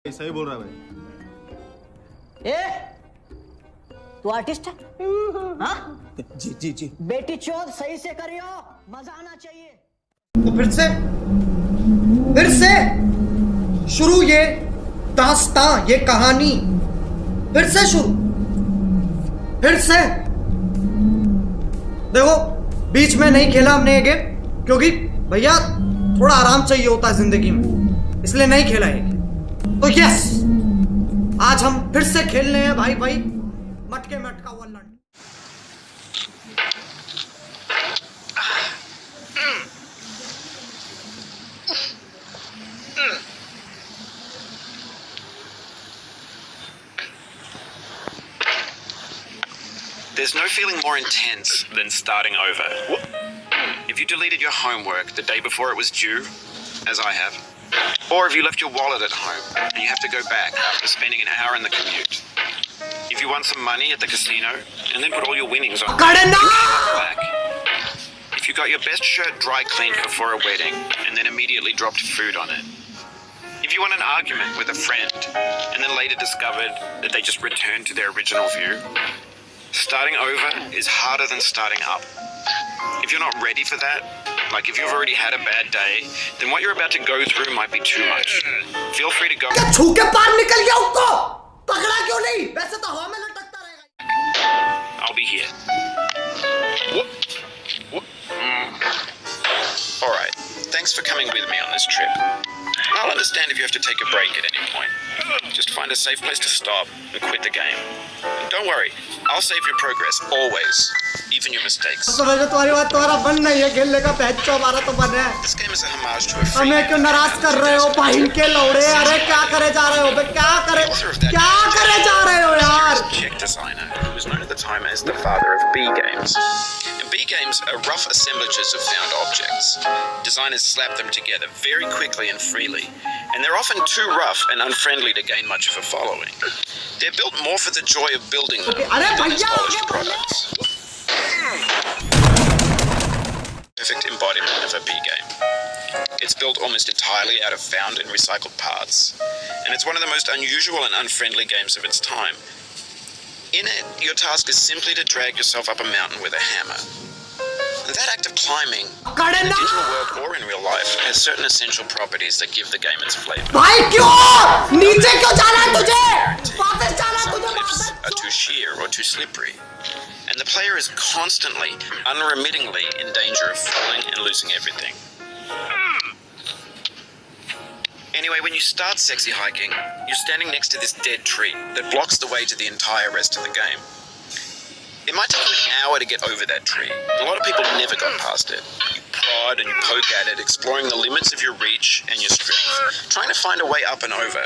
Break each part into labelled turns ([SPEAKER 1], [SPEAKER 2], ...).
[SPEAKER 1] सही बोल रहा है भाई।
[SPEAKER 2] तू आर्टिस्ट है? हाँ?
[SPEAKER 1] जी जी जी।
[SPEAKER 2] बेटी चोद सही से करियो, मजा आना चाहिए।
[SPEAKER 3] तो फिर से शुरू, ये दास्तां, ये कहानी फिर से शुरू, फिर से। देखो, बीच में नहीं खेला हमने ये गेम, क्योंकि भैया थोड़ा आराम चाहिए होता है जिंदगी में, इसलिए नहीं खेला ये। तो यस, आज हम फिर से खेलने हैं भाई मटके मटका वल्लड़।
[SPEAKER 4] There's no feeling more intense than starting over. If you deleted your homework the day before it was due, as I have, or if you left your wallet at home and you have to go back after spending an hour in the commute. If you won some money at the casino and then put all your winnings on back. If you got your best shirt dry cleaned before a wedding and then immediately dropped food on it. If you won an argument with a friend and then later discovered that they just returned to their original view. Starting over is harder than starting up. If you're not ready for that, like if you've already had a bad day, then what you're about to go through might be too much. Feel free to go.
[SPEAKER 3] क्या छू के पार निकल गया उसको? पकड़ा क्यों नहीं? वैसे तो हवा में लटकता रहेगा।
[SPEAKER 4] I'll be here. All right. Thanks for coming with me on this trip. I'll understand if you have to take a break at any point. Just find a safe place to stop and quit the game. And don't worry, I'll save your progress always, even your mistakes.
[SPEAKER 3] तुम्हारी बात तुम्हारा बन नहीं है खेलने का, पहचो हमारा तो बन है।
[SPEAKER 4] This game is a homage to a free.
[SPEAKER 3] हमें क्यों नाराज कर रहे हो पाइन के लौड़े? अरे क्या करे जा रहे हो बे? क्या करे जा रहे हो यार?
[SPEAKER 4] Czech designer who was known at the time as the father of B games. And B games are rough assemblages of found objects. Designers slap them together very quickly and freely, and they're often too rough and unfriendly to gain much of a following. They're built more for the joy of building them than as polished products. Perfect embodiment of a B game. It's built almost entirely out of found and recycled parts, and it's one of the most unusual and unfriendly games of its time. In it, your task is simply to drag yourself up a mountain with a hammer. And that act of climbing, in the digital world or in real life, has certain essential properties that give the game its flavor.
[SPEAKER 3] भाई क्यों? नीचे क्यों जाना है तुझे? वापस जाना है तुझे
[SPEAKER 4] Cliffs
[SPEAKER 3] वापस?
[SPEAKER 4] are too sheer or too slippery, and the player is constantly, unremittingly in danger of falling and losing everything. Anyway, when you start sexy hiking, you're standing next to this dead tree that blocks the way to the entire rest of the game. It might take you an hour to get over that tree. A lot of people never got past it. You prod and you poke at it, exploring the limits of your reach and your strength, trying to find a way up and over.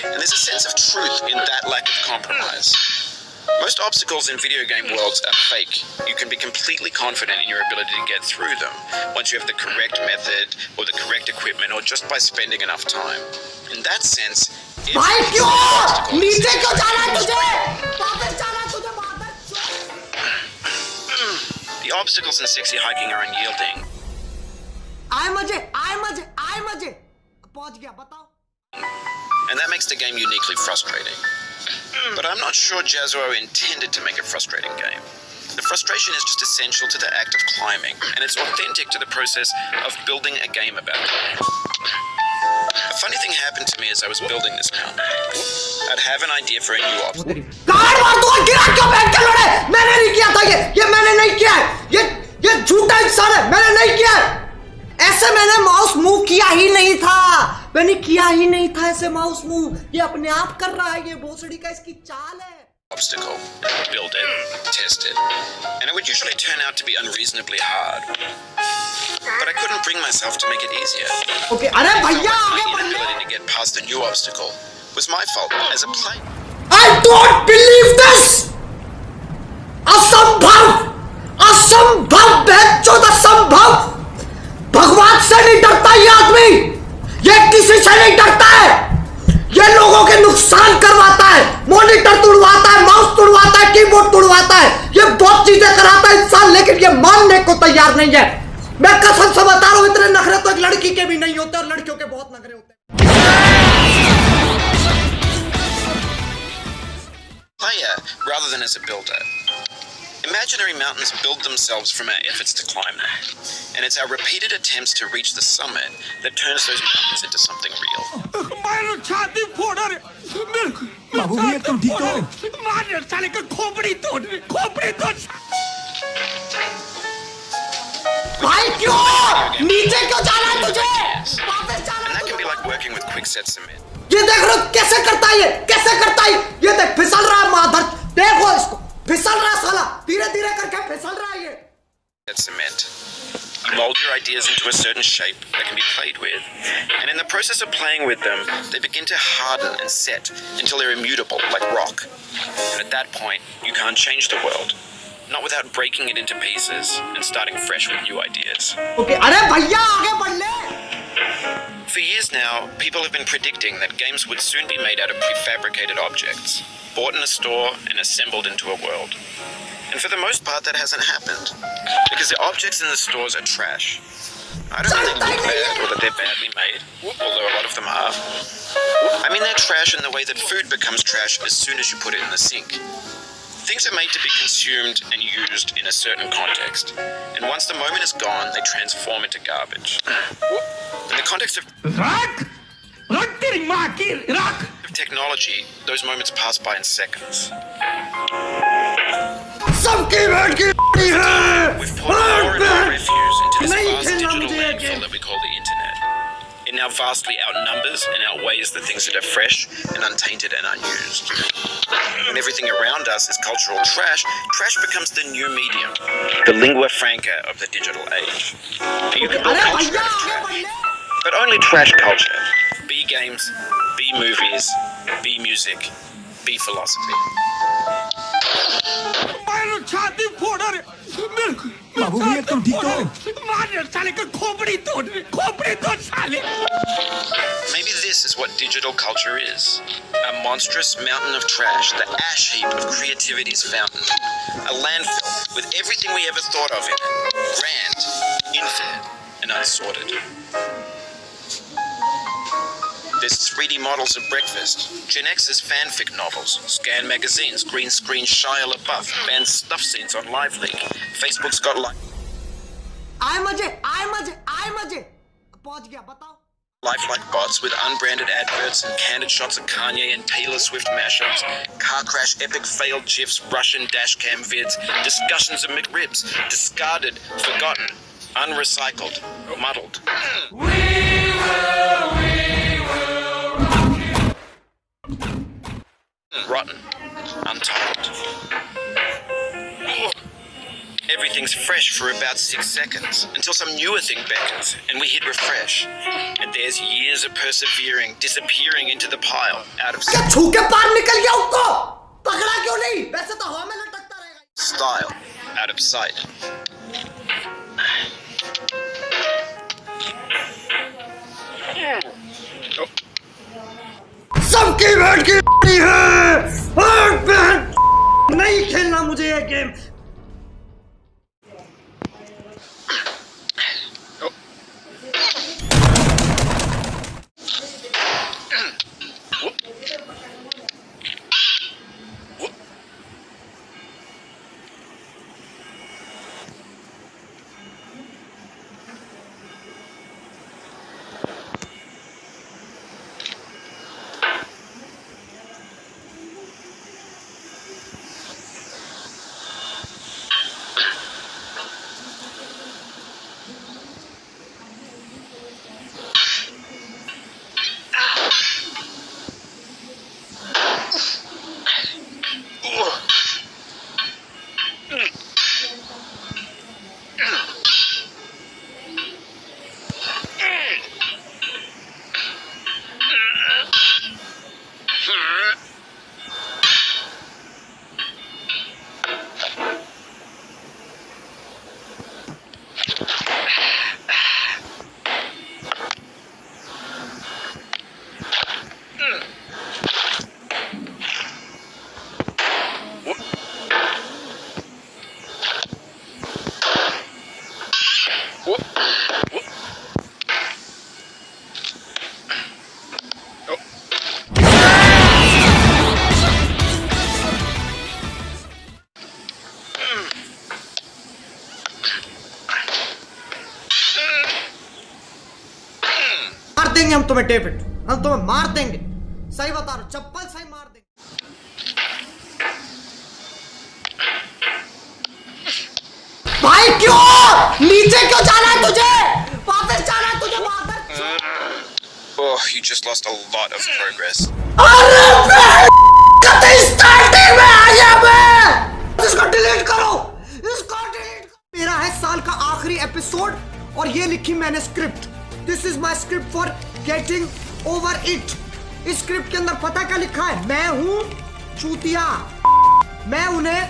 [SPEAKER 4] And there's a sense of truth in that lack of compromise. Most obstacles in video game worlds are fake. You can be completely confident in your ability to get through them once you have the correct method or the correct equipment or just by spending enough time. In that sense,
[SPEAKER 3] भाई क्यों? नीचे क्यों जाना है तुझे? वापस जाना है तुझे वापस?
[SPEAKER 4] the obstacles in sexy hiking are unyielding.
[SPEAKER 3] आए मजे। पहुंच गया, बताओ।
[SPEAKER 4] And that makes the game uniquely frustrating. But I'm not sure Jazzuo intended to make a frustrating game. The frustration is just essential to the act of climbing, and it's authentic to the process of building a game about it. A funny thing happened to me as I was building this mountain. I'd have an idea for a new obstacle.
[SPEAKER 3] मैंने नहीं किया था ये मैंने नहीं किया है। ये झूठा इंसान है, मैंने नहीं किया है। ऐसे मैंने माउस मूव किया ही नहीं था, ऐसे माउस मूव। ये अपने आप कर रहा है, ये भोसड़ी का इसकी चाल है।
[SPEAKER 4] Obstacle, build it, test it, and it would usually turn out to be unreasonably hard. But I couldn't bring myself to make it easier.
[SPEAKER 3] Okay, अरे भैया
[SPEAKER 4] My inability to get past the new obstacle was my fault as a player.
[SPEAKER 3] I don't believe this. असंभव भगवान से नहीं डरता ये आदमी, ये किसी से नहीं डरता है। ये लोगों के नुकसान करवाता है, मॉनिटर तुड़वाता है, माउस तुड़वाता है, कीबोर्ड तुड़वाता है, ये बहुत चीजें कराता है इंसान, लेकिन ये मानने को तैयार नहीं है। मैं कसम से बता रहा हूं, इतने नखरे तो एक लड़की के भी नहीं होते और लड़कियों के बहुत नखरे होते हैं।
[SPEAKER 4] as a builder. Imaginary mountains build themselves from our efforts to climb them. And it's our repeated attempts to reach the summit that turns those mountains into something real.
[SPEAKER 3] बाबू भी एकदम ठीक तो भाई क्यों नीचे क्यों जाना है तुझे वापस जाना
[SPEAKER 4] And that can be like working with quickset cement.
[SPEAKER 3] ये देख रहे हो कैसे करता है ये कैसे करता है ये देख फिसल रहा है माधर देखो इसको फिसल रहा है साला धीरे धीरे करके फिसल रहा है ये
[SPEAKER 4] Cement. You mold your ideas into a certain shape that can be played with, and in the process of playing with them, they begin to harden and set until they're immutable, like rock. And at that point, you can't change the world, not without breaking it into pieces and starting fresh with new ideas.
[SPEAKER 3] Okay अरे भैया आगे बढ़ ले
[SPEAKER 4] For years now, people have been predicting that games would soon be made out of prefabricated objects, bought in a store and assembled into a world. And for the most part, that hasn't happened, because the objects in the stores are trash. I don't mean they look bad or that they're badly made, although a lot of them are. I mean they're trash in the way that food becomes trash as soon as you put it in the sink. Things are made to be consumed and used in a certain context, and once the moment is gone, they transform into garbage. In the context of technology, those moments pass by in seconds.
[SPEAKER 3] सबकी भेंट की है
[SPEAKER 4] We've poured more and more refuse into this vast digital landfill that we call the internet. It now vastly outnumbers and outweighs the things that are fresh and untainted and unused. When everything around us is cultural trash, trash becomes the new medium, the lingua franca of the digital age. And you can build culture out of trash, but only trash culture. Be games, be movies, be music, be philosophy.
[SPEAKER 3] बाबू भी एकदम ठीक तो
[SPEAKER 4] Maybe this is what digital culture is. A monstrous mountain of trash, the ash heap of creativity's fountain. A landfill with everything we ever thought of in it. Grand, infinite, and unsorted. There's 3D models of breakfast, Gen X's fanfic novels, scan magazines, green screen Shia LaBeouf, banned stuff scenes on Live Leak. Facebook's got
[SPEAKER 3] आए मजे पहुंच गया बताओ
[SPEAKER 4] lifelike bots with unbranded adverts and candid shots of Kanye and Taylor Swift mashups, car crash epic failed gifs, Russian dashcam vids, discussions of McRibs, discarded, forgotten, unrecycled, muddled. Rotten, untold. Everything's fresh for about 6 seconds until some newer thing beckons and we hit refresh. And there's years of persevering disappearing into the pile out of
[SPEAKER 3] क्या छू के पार निकल गया उसको पकड़ा क्यों नहीं वैसे तो हवा में लटकता रहेगा
[SPEAKER 4] style, out of sight.
[SPEAKER 3] सबकी भेंट की है और बहन नहीं खेलना मुझे ये गेम हम तुम्हें डेविड, हम तुम्हें मार देंगे, सही बता रहा हूं, चप्पल सही मार देंगे। भाई क्यों नीचे क्यों जाना है तुझे? वापस जाना है तुझे मादर।
[SPEAKER 4] Oh, you just lost a lot of progress.
[SPEAKER 3] अरे कतई स्टार्टिंग में आया मैं। इसको डिलीट करो, इसको डिलीट करो। मेरा है साल का आखिरी एपिसोड और ये लिखी मैंने script. This is my script for getting over it. इस स्क्रिप्ट के अंदर पता क्या लिखा है? मैं हूं चूतिया, मैं उन्हें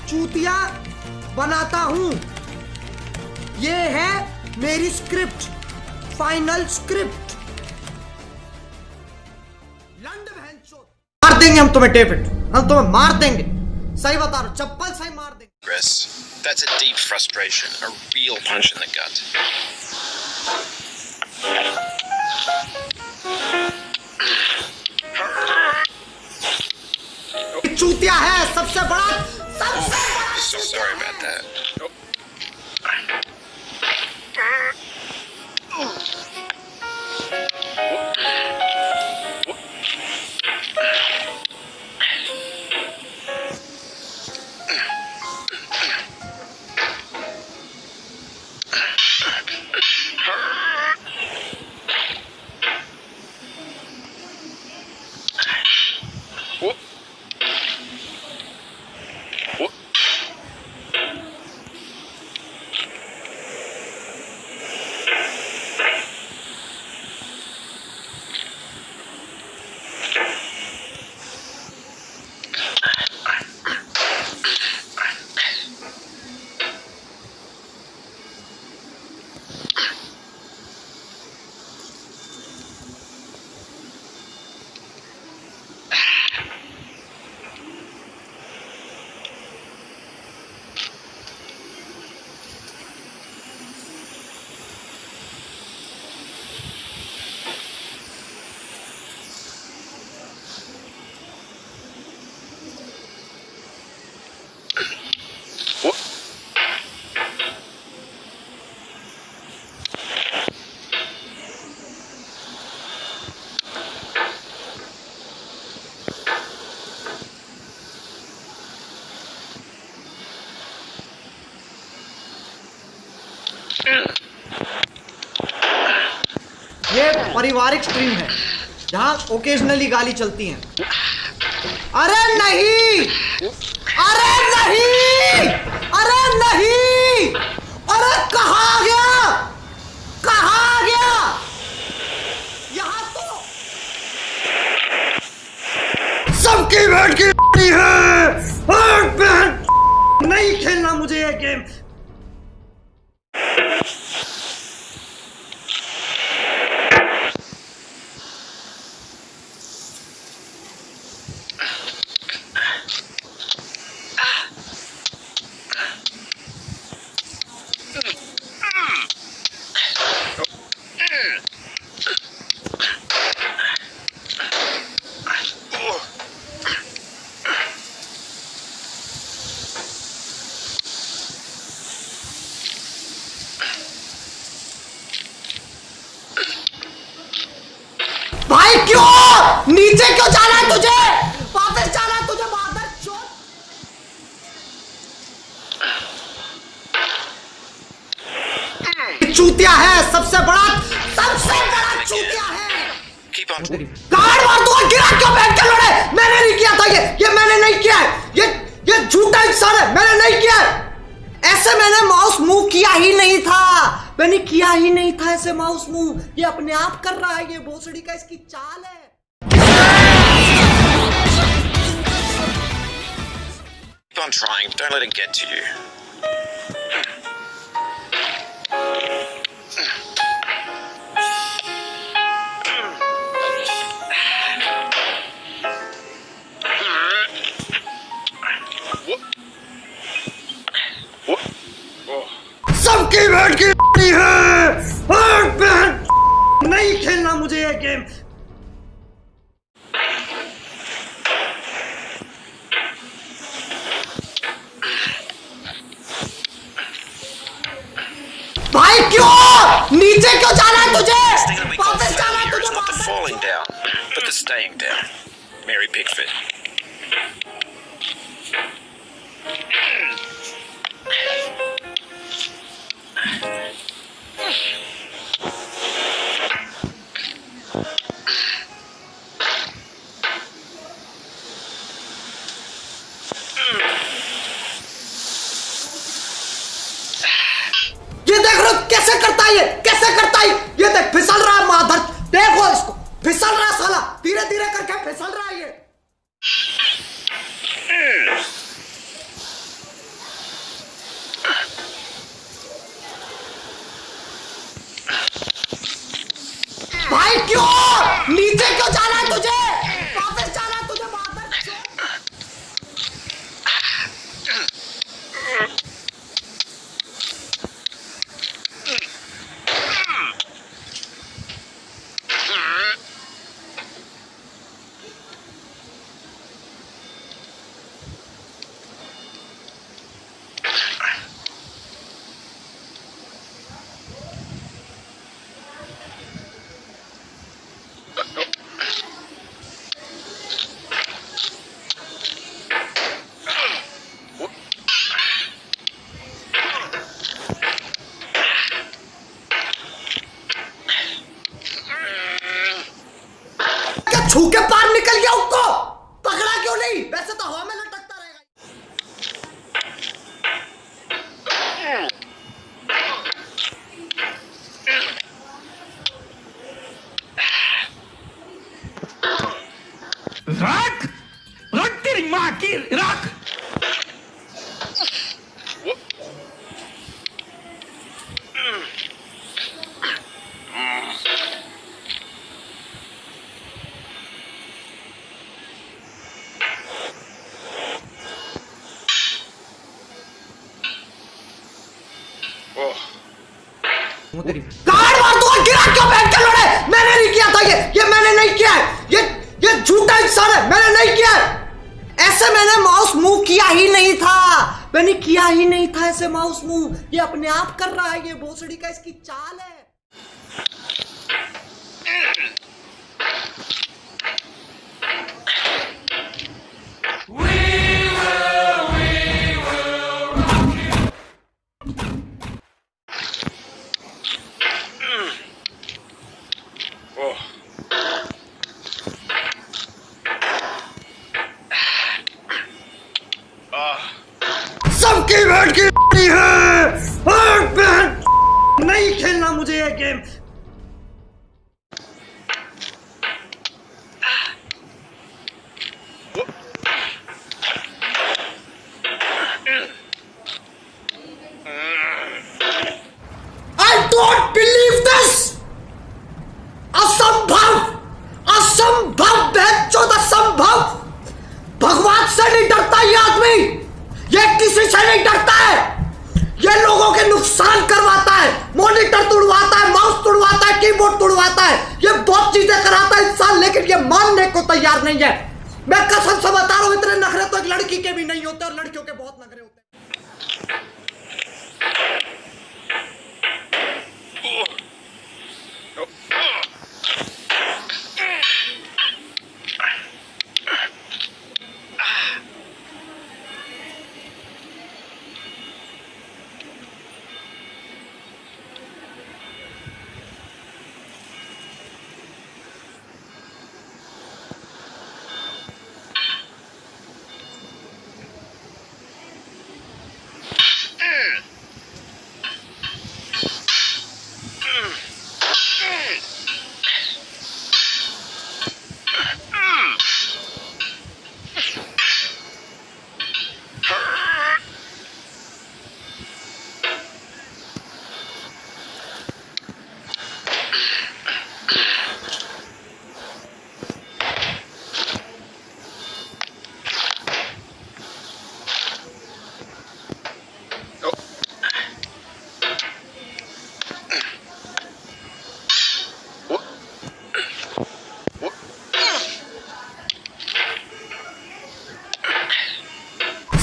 [SPEAKER 3] चूतिया बनाता हूं। ये है मेरी स्क्रिप्ट, फाइनल स्क्रिप्ट। मार देंगे हम तुम्हें डेविड, हम तुम्हें मार देंगे, सही बता रहा हूं, चप्पल सही मार देंगे।
[SPEAKER 4] Chris, that's a deep frustration, a real punch in the gut.
[SPEAKER 3] चूतिया है सबसे बड़ा, सबसे बड़ा।
[SPEAKER 4] So sorry about that.
[SPEAKER 3] ये पारिवारिक स्ट्रीम है जहां ओकेजनली गाली चलती हैं। अरे नहीं, अरे नहीं, अरे नहीं, अरे कहाँ गया, कहाँ गया? यहां तो सबकी बैठ की है। नहीं खेलना मुझे ये गेम। भाई क्यों नीचे क्यों जाना है तुझे? वापस जाना है तुझे मादर चोद। चूतिया है सबसे बड़ा, सबसे बड़ा चूतिया है।
[SPEAKER 4] Keep on.
[SPEAKER 3] गाड़ मार दूंगा, गिरा क्यों बैठ के लड़े? मैंने नहीं किया था ये मैंने नहीं किया है। ये झूठा इंसान है, मैंने नहीं किया है। ऐसे मैंने माउस मूव किया ही नहीं था, मैंने किया ही नहीं था ऐसे माउस मूव। ये अपने आप कर रहा है, ये भोसड़ी का इसकी चाल है।
[SPEAKER 4] Keep on trying. Don't let it get to you.
[SPEAKER 3] सबकी बैठ की है। नहीं खेलना मुझे ये गेम। भाई क्यों नीचे क्यों जाना है तुझे? वापस जाना है तुझे।
[SPEAKER 4] down. Mary Pickford.
[SPEAKER 3] ये देख रहे हो कैसे करता है, ये कैसे करता है, ये देख फिसल रहा है माधर, देखो इसको फिसल रहा है साला, धीरे धीरे करके फिसल रहा है ये। भाई क्यों नीचे क्यों जाना है तुझे, वापस जाना है तुझे माधर। छू के पार निकल गया, उसको पकड़ा क्यों नहीं, वैसे तो हवा में लटकता रहेगा।
[SPEAKER 5] रख रख तेरी माँ की रख।
[SPEAKER 3] गाड़ मार दूंगा, गिरा क्यों बैठ के लड़े, मैंने नहीं किया था ये मैंने नहीं किया है, ये झूठा इंसान है, मैंने नहीं किया है। ऐसे मैंने माउस मूव किया ही नहीं था, मैंने किया ही नहीं था ऐसे माउस मूव, ये अपने आप कर रहा है, ये भोसड़ी का इसकी चाल है। सबकी बैठ की है और नहीं खेलना मुझे ये game. I don't believe this। असंभव असंभव बेचौद असंभव। भगवान से नहीं डरता ये आदमी, ये किसी से नहीं डरता है, ये लोगों के नुकसान करवाता है, मॉनिटर तुड़वाता है, माउस तुड़वाता है, कीबोर्ड तुड़वाता है, ये बहुत चीजें कराता है इंसान, लेकिन ये मानने को तैयार नहीं है। मैं कसम से बता रहा हूं, इतने नखरे तो एक लड़की के भी नहीं होते और लड़कियों के बहुत नखरे होते हैं।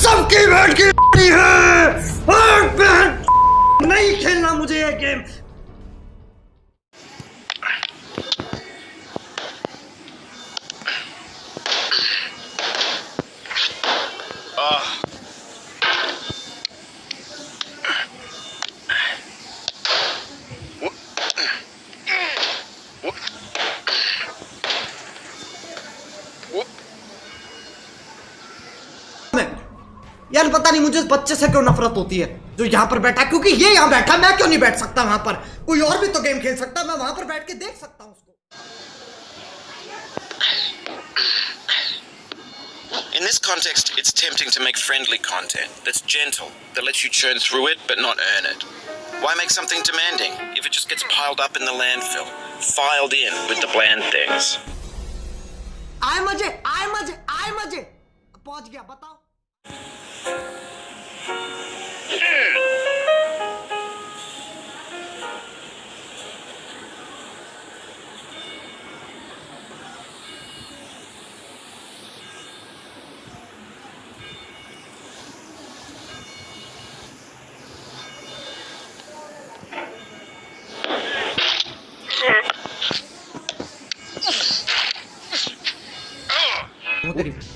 [SPEAKER 3] सबकी बैठ की है और नहीं खेलना मुझे ये गेम। यार पता नहीं मुझे इस बच्चे से क्यों नफरत होती है जो यहाँ पर बैठा, क्योंकि ये यहाँ बैठा, मैं क्यों नहीं बैठ सकता वहां पर? कोई और भी तो गेम खेल सकता है, मैं वहां पर बैठ के देख सकता हूँ उसको।
[SPEAKER 4] In this context, it's tempting to make friendly content that's gentle, that lets you churn through it but not earn it. Why make something demanding if it just gets piled up in the landfill, filed in with the bland things?
[SPEAKER 3] आए मजे, आए मजे, आए मजे। पहुंच गया, बताओ।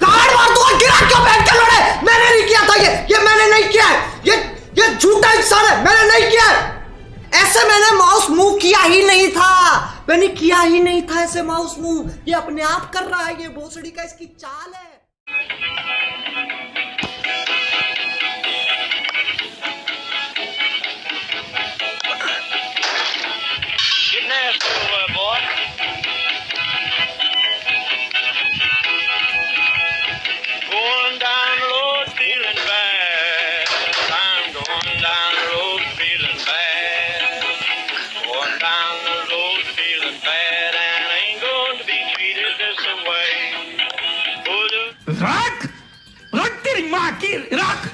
[SPEAKER 3] गाड़ मार दूंगा, गिरा क्यों बैठ के लड़े? मैंने नहीं किया था ये मैंने नहीं किया है, ये झूठा इंसान है, मैंने नहीं किया है। ऐसे मैंने माउस मूव किया ही नहीं था, मैंने किया ही नहीं था ऐसे माउस मूव, ये अपने आप कर रहा है, ये भोसड़ी का इसकी चाल है।
[SPEAKER 5] रख रख तेरी माँ की रख।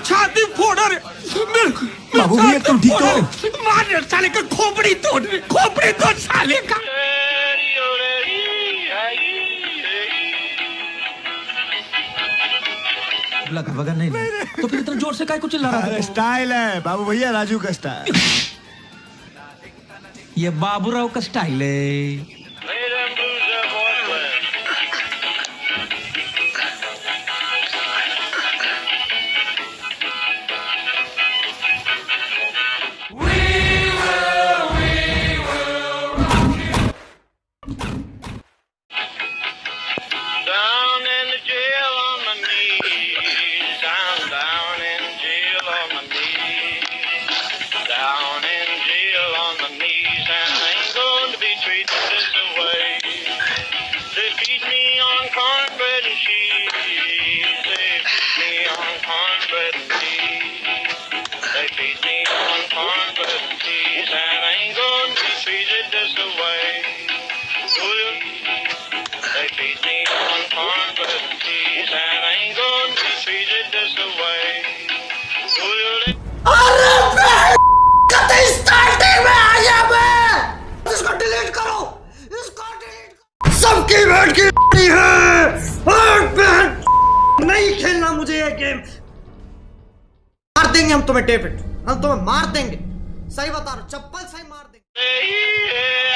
[SPEAKER 5] छाती फोड़ रहे बाबू भैया, तुम ठीक हो? मार साले का खोपड़ी तोड़ साले का।
[SPEAKER 6] वगैरह नहीं तो फिर इतना जोर से काय को चिल्ला रहा था?
[SPEAKER 1] स्टाइल है बाबू भैया, राजू का स्टाइल।
[SPEAKER 6] ये बाबूराव का स्टाइल है। सबकी बैठ की है नहीं खेलना मुझे ये गेम। मार देंगे हम तुम्हें, डेविड, हम तुम्हें मार देंगे, सही बता रहा हूं, चप्पल सही मार देंगे।